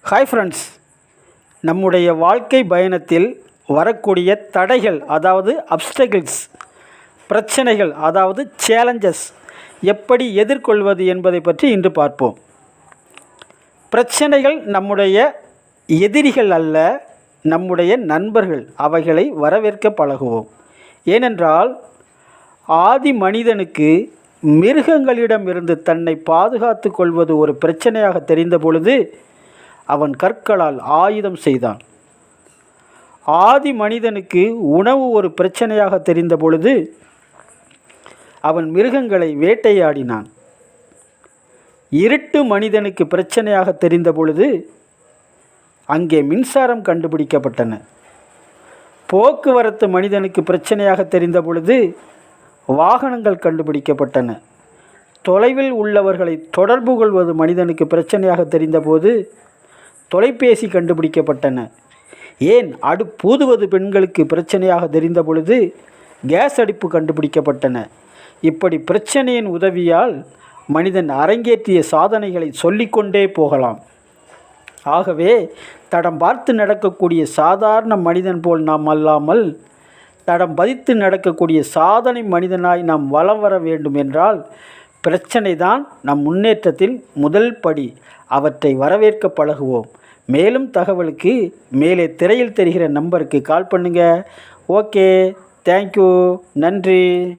Hi friends, நம்முடைய வாழ்க்கை பயணத்தில் வரக்கூடிய தடைகள், அதாவது அப்டக்கிள்ஸ், பிரச்சனைகள், அதாவது சேலஞ்சஸ் எப்படி எதிர்கொள்வது என்பதை பற்றி இன்று பார்ப்போம். பிரச்சனைகள் நம்முடைய எதிரிகள் அல்ல, நம்முடைய நண்பர்கள். அவைகளை வரவேற்க பழகுவோம். ஏனென்றால் ஆதி மனிதனுக்கு மிருகங்களிடமிருந்து தன்னை பாதுகாத்து கொள்வது ஒரு பிரச்சனையாக தெரிந்த பொழுது அவன் கற்களால் ஆயுதம் செய்தான். ஆதி மனிதனுக்கு உணவு ஒரு பிரச்சனையாக தெரிந்த பொழுது அவன் மிருகங்களை வேட்டையாடினான். இருட்டு மனிதனுக்கு பிரச்சனையாக தெரிந்த பொழுது அங்கே மின்சாரம் கண்டுபிடிக்கப்பட்டன. போக்குவரத்து மனிதனுக்கு பிரச்சனையாக தெரிந்த பொழுது வாகனங்கள் கண்டுபிடிக்கப்பட்டன. தொலைவில் உள்ளவர்களை தொடர்பு கொள்வது மனிதனுக்கு பிரச்சனையாக தெரிந்தபோது தொலைபேசி கண்டுபிடிக்கப்பட்டன. ஏன் அடுப்பூதுவது பெண்களுக்கு பிரச்சனையாக தெரிந்த பொழுது கேஸ் அடுப்பு கண்டுபிடிக்கப்பட்டன. இப்படி பிரச்சனையின் உதவியால் மனிதன் அரங்கேற்றிய சாதனைகளை சொல்லிக்கொண்டே போகலாம். ஆகவே தடம் பார்த்து நடக்கக்கூடிய சாதாரண மனிதன் போல் நாம் அல்லாமல் தடம் பதித்து நடக்கக்கூடிய சாதனை மனிதனாய் நாம் வலம் வர வேண்டும் என்றால் பிரச்சனை தான் நம் முன்னேற்றத்தில் முதல் படி. அவற்றை வரவேற்க பழகுவோம். மேலும் தகவலுக்கு மேலே திரையில் தெரிகிற நம்பருக்கு கால் பண்ணுங்கள். ஓகே, தேங்க்யூ, நன்றி.